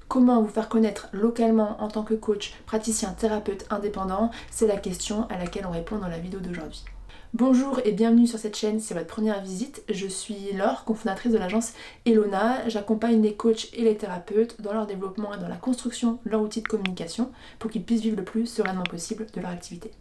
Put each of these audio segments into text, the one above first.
Comment vous faire connaître localement en tant que coach, praticien, thérapeute indépendant? C'est la question à laquelle on répond dans la vidéo d'aujourd'hui. Bonjour et bienvenue sur cette chaîne, c'est votre première visite. Je suis Laure, cofondatrice de l'agence Elona. J'accompagne les coachs et les thérapeutes dans leur développement et dans la construction de leur outil de communication pour qu'ils puissent vivre le plus sereinement possible de leur activité.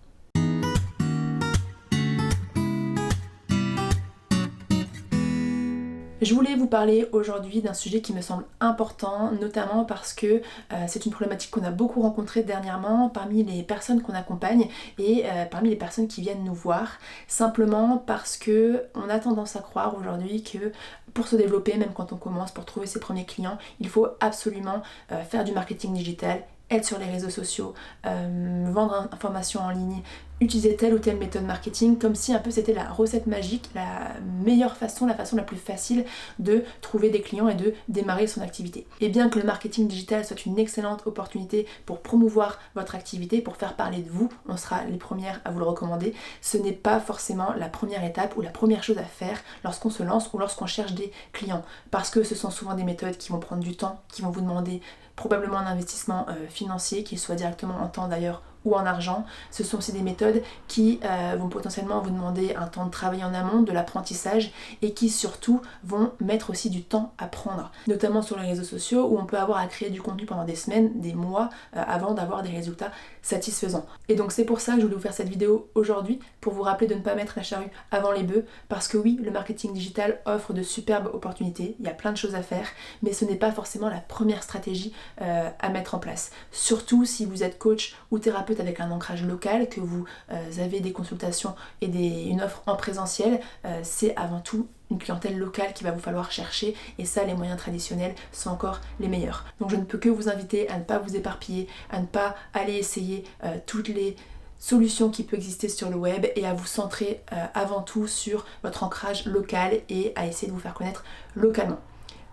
Je voulais vous parler aujourd'hui d'un sujet qui me semble important, notamment parce que c'est une problématique qu'on a beaucoup rencontrée dernièrement parmi les personnes qu'on accompagne et parmi les personnes qui viennent nous voir, simplement parce que on a tendance à croire aujourd'hui que pour se développer, même quand on commence, pour trouver ses premiers clients, il faut absolument faire du marketing digital, être sur les réseaux sociaux, vendre informations en ligne, utiliser telle ou telle méthode marketing, comme si un peu c'était la recette magique, la meilleure façon, la façon la plus facile de trouver des clients et de démarrer son activité. Et bien que le marketing digital soit une excellente opportunité pour promouvoir votre activité, pour faire parler de vous, on sera les premières à vous le recommander, ce n'est pas forcément la première étape ou la première chose à faire lorsqu'on se lance ou lorsqu'on cherche des clients. Parce que ce sont souvent des méthodes qui vont prendre du temps, qui vont vous demander probablement un investissement financier, qu'il soit directement en temps d'ailleurs ou en argent. Ce sont aussi des méthodes qui vont potentiellement vous demander un temps de travail en amont, de l'apprentissage et qui surtout vont mettre aussi du temps à prendre, notamment sur les réseaux sociaux où on peut avoir à créer du contenu pendant des semaines, des mois avant d'avoir des résultats satisfaisants. Et donc c'est pour ça que je voulais vous faire cette vidéo aujourd'hui, pour vous rappeler de ne pas mettre la charrue avant les bœufs, parce que oui, le marketing digital offre de superbes opportunités, il y a plein de choses à faire, mais ce n'est pas forcément la première stratégie à mettre en place. Surtout si vous êtes coach ou thérapeute avec un ancrage local, que vous avez des consultations et une offre en présentiel, c'est avant tout une clientèle locale qu'il va vous falloir chercher, et ça, les moyens traditionnels sont encore les meilleurs. Donc je ne peux que vous inviter à ne pas vous éparpiller, à ne pas aller essayer toutes les solutions qui peuvent exister sur le web et à vous centrer avant tout sur votre ancrage local et à essayer de vous faire connaître localement.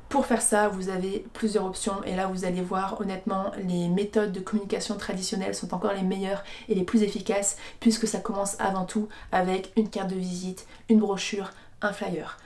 Pour faire ça, vous avez plusieurs options et là vous allez voir, honnêtement, les méthodes de communication traditionnelles sont encore les meilleures et les plus efficaces, puisque ça commence avant tout avec une carte de visite, une brochure, un flyer.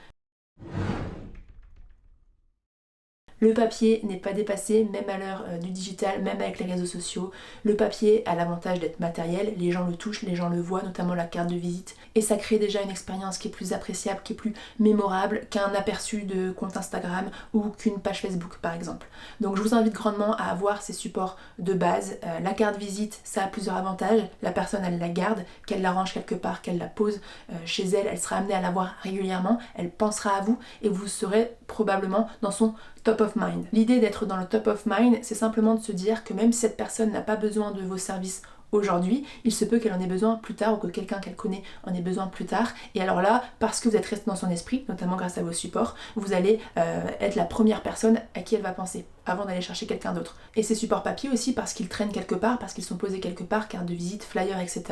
Le papier n'est pas dépassé, même à l'heure du digital, même avec les réseaux sociaux. Le papier a l'avantage d'être matériel, les gens le touchent, les gens le voient, notamment la carte de visite. Et ça crée déjà une expérience qui est plus appréciable, qui est plus mémorable qu'un aperçu de compte Instagram ou qu'une page Facebook par exemple. Donc je vous invite grandement à avoir ces supports de base. La carte visite, ça a plusieurs avantages. La personne, elle la garde, qu'elle la range quelque part, qu'elle la pose chez elle, elle sera amenée à la voir régulièrement, elle pensera à vous et vous serez probablement dans son top of mind. L'idée d'être dans le top of mind, c'est simplement de se dire que même si cette personne n'a pas besoin de vos services aujourd'hui, il se peut qu'elle en ait besoin plus tard ou que quelqu'un qu'elle connaît en ait besoin plus tard. Et alors là, parce que vous êtes resté dans son esprit, notamment grâce à vos supports, vous allez être la première personne à qui elle va penser avant d'aller chercher quelqu'un d'autre. Et ces supports papier aussi, parce qu'ils traînent quelque part, parce qu'ils sont posés quelque part, carte de visite, flyer, etc.,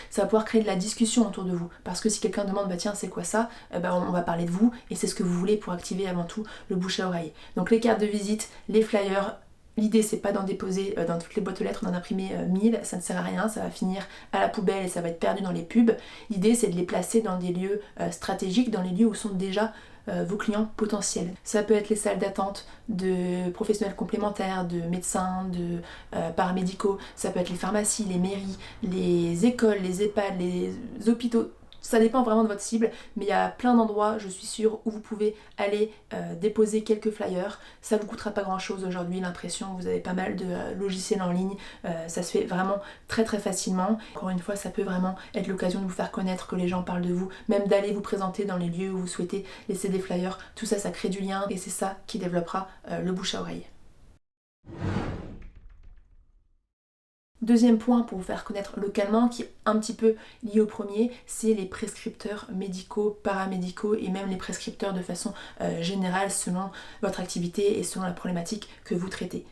ça va pouvoir créer de la discussion autour de vous. Parce que si quelqu'un demande, bah tiens, c'est quoi ça, on va parler de vous, et c'est ce que vous voulez pour activer avant tout le bouche à oreille. Donc les cartes de visite, les flyers, l'idée c'est pas d'en déposer dans toutes les boîtes aux lettres, d'en imprimer 1000, ça ne sert à rien, ça va finir à la poubelle et ça va être perdu dans les pubs. L'idée c'est de les placer dans des lieux stratégiques, dans les lieux où sont déjà vos clients potentiels. Ça peut être les salles d'attente de professionnels complémentaires, de médecins, de paramédicaux, ça peut être les pharmacies, les mairies, les écoles, les EHPAD, les hôpitaux. Ça dépend vraiment de votre cible, mais il y a plein d'endroits, je suis sûre, où vous pouvez aller déposer quelques flyers. Ça vous coûtera pas grand chose aujourd'hui, l'impression, vous avez pas mal de logiciels en ligne, ça se fait vraiment très très facilement. Encore une fois, ça peut vraiment être l'occasion de vous faire connaître, que les gens parlent de vous, même d'aller vous présenter dans les lieux où vous souhaitez laisser des flyers. Tout ça, ça crée du lien et c'est ça qui développera le bouche à oreille. Deuxième point pour vous faire connaître localement, qui est un petit peu lié au premier, c'est les prescripteurs médicaux, paramédicaux et même les prescripteurs de façon générale selon votre activité et selon la problématique que vous traitez.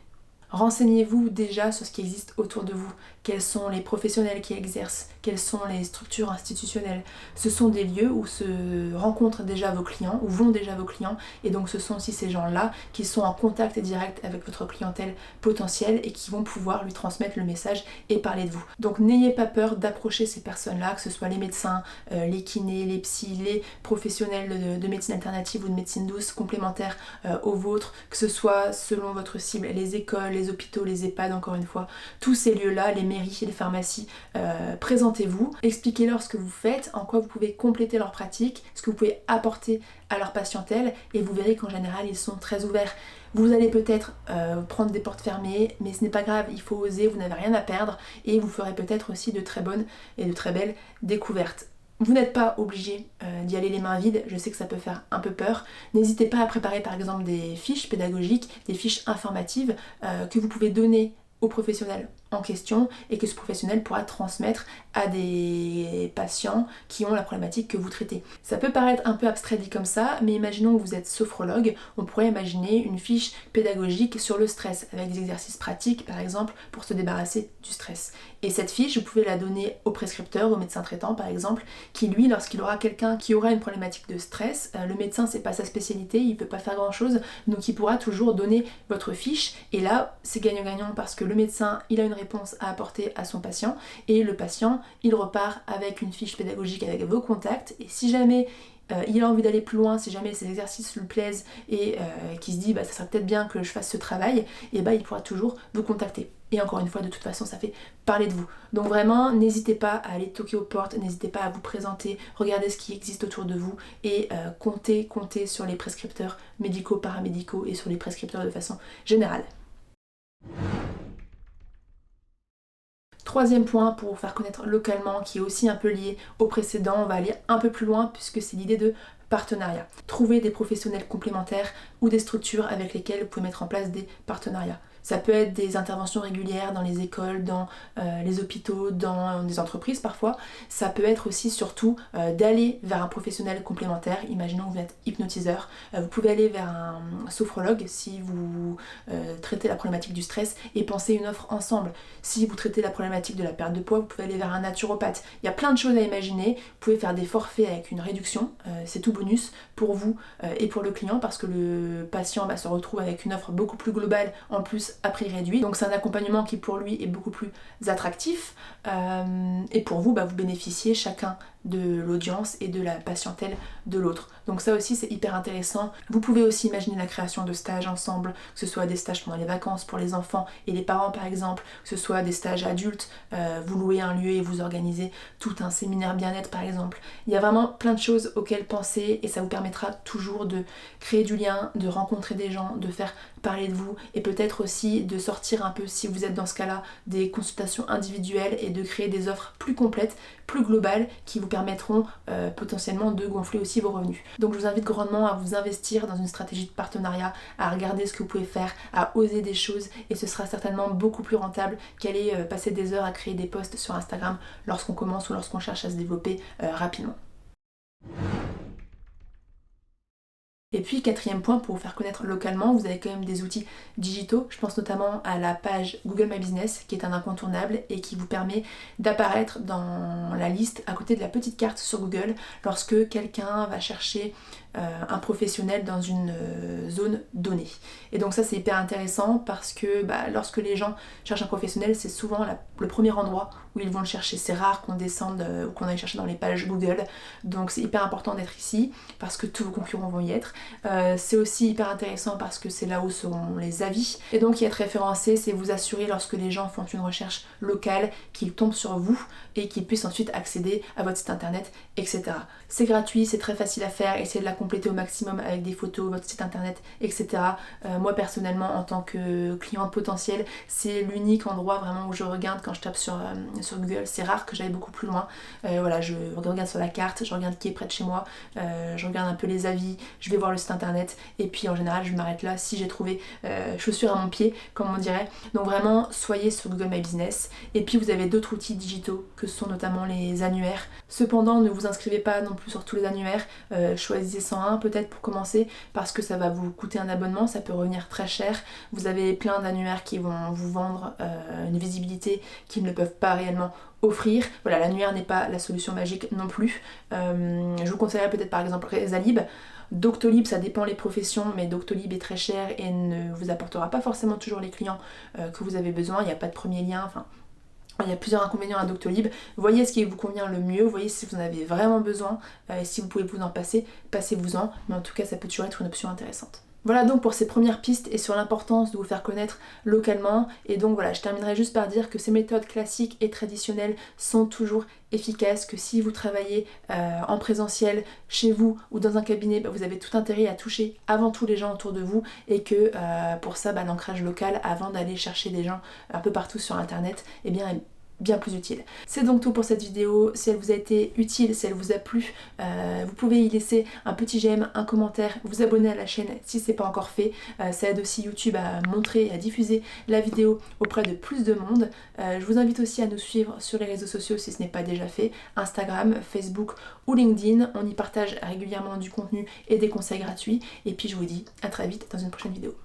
Renseignez-vous déjà sur ce qui existe autour de vous, quels sont les professionnels qui exercent, quelles sont les structures institutionnelles. Ce sont des lieux où se rencontrent déjà vos clients, où vont déjà vos clients, et donc ce sont aussi ces gens-là qui sont en contact direct avec votre clientèle potentielle et qui vont pouvoir lui transmettre le message et parler de vous. Donc n'ayez pas peur d'approcher ces personnes-là, que ce soit les médecins, les kinés, les psys, les professionnels de médecine alternative ou de médecine douce complémentaires aux vôtres, que ce soit selon votre cible, les écoles, les les hôpitaux, les EHPAD encore une fois, tous ces lieux-là, les mairies, les pharmacies, présentez-vous, expliquez-leur ce que vous faites, en quoi vous pouvez compléter leur pratique, ce que vous pouvez apporter à leur patientèle et vous verrez qu'en général ils sont très ouverts. Vous allez peut-être prendre des portes fermées, mais ce n'est pas grave, il faut oser, vous n'avez rien à perdre et vous ferez peut-être aussi de très bonnes et de très belles découvertes. Vous n'êtes pas obligé d'y aller les mains vides, je sais que ça peut faire un peu peur. N'hésitez pas à préparer par exemple des fiches pédagogiques, des fiches informatives que vous pouvez donner au professionnel en question et que ce professionnel pourra transmettre à des patients qui ont la problématique que vous traitez. Ça peut paraître un peu abstrait dit comme ça, mais imaginons que vous êtes sophrologue, on pourrait imaginer une fiche pédagogique sur le stress avec des exercices pratiques par exemple pour se débarrasser du stress. Et cette fiche, vous pouvez la donner au prescripteur, au médecin traitant par exemple, qui lui, lorsqu'il aura quelqu'un qui aura une problématique de stress, le médecin c'est pas sa spécialité, il peut pas faire grand chose, donc il pourra toujours donner votre fiche et là c'est gagnant-gagnant parce que le médecin il a une réponse à apporter à son patient et le patient il repart avec une fiche pédagogique avec vos contacts et si jamais il a envie d'aller plus loin, si jamais ces exercices lui plaisent et qu'il se dit ça serait peut-être bien que je fasse ce travail, et il pourra toujours vous contacter. Et encore une fois, de toute façon, ça fait parler de vous. Donc vraiment, n'hésitez pas à aller toquer aux portes, n'hésitez pas à vous présenter, regardez ce qui existe autour de vous et comptez sur les prescripteurs médicaux, paramédicaux et sur les prescripteurs de façon générale. Troisième point pour vous faire connaître localement, qui est aussi un peu lié au précédent, on va aller un peu plus loin puisque c'est l'idée de partenariat. Trouver des professionnels complémentaires ou des structures avec lesquelles vous pouvez mettre en place des partenariats. Ça peut être des interventions régulières dans les écoles, dans les hôpitaux, dans des entreprises parfois. Ça peut être aussi surtout d'aller vers un professionnel complémentaire. Imaginons que vous êtes hypnotiseur. Vous pouvez aller vers un sophrologue si vous traitez la problématique du stress et penser une offre ensemble. Si vous traitez la problématique de la perte de poids, vous pouvez aller vers un naturopathe. Il y a plein de choses à imaginer. Vous pouvez faire des forfaits avec une réduction. C'est tout bonus pour vous et pour le client parce que le patient se retrouve avec une offre beaucoup plus globale en plus à prix réduit. Donc c'est un accompagnement qui pour lui est beaucoup plus attractif et pour vous, vous bénéficiez chacun de l'audience et de la patientèle de l'autre. Donc ça aussi c'est hyper intéressant. Vous pouvez aussi imaginer la création de stages ensemble, que ce soit des stages pendant les vacances pour les enfants et les parents par exemple, que ce soit des stages adultes, vous louez un lieu et vous organisez tout un séminaire bien-être par exemple. Il y a vraiment plein de choses auxquelles penser et ça vous permettra toujours de créer du lien, de rencontrer des gens, de faire parler de vous et peut-être aussi de sortir un peu, si vous êtes dans ce cas-là, des consultations individuelles et de créer des offres plus complètes, plus globales qui vous permettront potentiellement de gonfler aussi vos revenus. Donc je vous invite grandement à vous investir dans une stratégie de partenariat, à regarder ce que vous pouvez faire, à oser des choses et ce sera certainement beaucoup plus rentable qu'aller passer des heures à créer des posts sur Instagram lorsqu'on commence ou lorsqu'on cherche à se développer rapidement. Et puis quatrième point, pour vous faire connaître localement, vous avez quand même des outils digitaux. Je pense notamment à la page Google My Business qui est un incontournable et qui vous permet d'apparaître dans la liste à côté de la petite carte sur Google lorsque quelqu'un va chercher un professionnel dans une zone donnée. Et donc ça c'est hyper intéressant parce que lorsque les gens cherchent un professionnel, c'est souvent le premier endroit où ils vont le chercher. C'est rare qu'on descende ou qu'on aille chercher dans les pages Google. Donc c'est hyper important d'être ici parce que tous vos concurrents vont y être. C'est aussi hyper intéressant parce que c'est là où seront les avis. Et donc y être référencé, c'est vous assurer lorsque les gens font une recherche locale qu'ils tombent sur vous et qu'ils puissent ensuite accéder à votre site internet, etc. C'est gratuit, c'est très facile à faire, essayez de la compléter au maximum avec des photos, votre site internet, etc. Moi personnellement en tant que cliente potentielle, c'est l'unique endroit vraiment où je regarde quand je tape sur Google. C'est rare que j'aille beaucoup plus loin. Je regarde sur la carte, je regarde qui est près de chez moi, je regarde un peu les avis, je vais voir le site internet et puis en général je m'arrête là si j'ai trouvé chaussure à mon pied comme on dirait. Donc vraiment soyez sur Google My Business et puis vous avez d'autres outils digitaux que sont notamment les annuaires. Cependant ne vous inscrivez pas non plus sur tous les annuaires, choisissez 101 peut-être pour commencer parce que ça va vous coûter un abonnement, ça peut revenir très cher. Vous avez plein d'annuaires qui vont vous vendre une visibilité qu'ils ne peuvent pas réellement offrir. Voilà, l'annuaire n'est pas la solution magique non plus. Je vous conseillerais peut-être par exemple Resalib. Doctolib, ça dépend les professions, mais Doctolib est très cher et ne vous apportera pas forcément toujours les clients que vous avez besoin. Il n'y a pas de premier lien, il y a plusieurs inconvénients à Doctolib. Voyez ce qui vous convient le mieux, voyez si vous en avez vraiment besoin, et si vous pouvez vous en passer, passez-vous-en, mais en tout cas ça peut toujours être une option intéressante. Voilà donc pour ces premières pistes et sur l'importance de vous faire connaître localement. Et donc voilà, je terminerai juste par dire que ces méthodes classiques et traditionnelles sont toujours efficaces, que si vous travaillez en présentiel chez vous ou dans un cabinet, vous avez tout intérêt à toucher avant tout les gens autour de vous et que pour ça, l'ancrage local avant d'aller chercher des gens un peu partout sur internet, eh bien est bien plus utile. C'est donc tout pour cette vidéo. Si elle vous a été utile, si elle vous a plu, vous pouvez y laisser un petit j'aime, un commentaire, vous abonner à la chaîne si c'est pas encore fait. Ça aide aussi YouTube à montrer et à diffuser la vidéo auprès de plus de monde. Je vous invite aussi à nous suivre sur les réseaux sociaux si ce n'est pas déjà fait, Instagram, Facebook ou LinkedIn. On y partage régulièrement du contenu et des conseils gratuits. Et puis je vous dis à très vite dans une prochaine vidéo.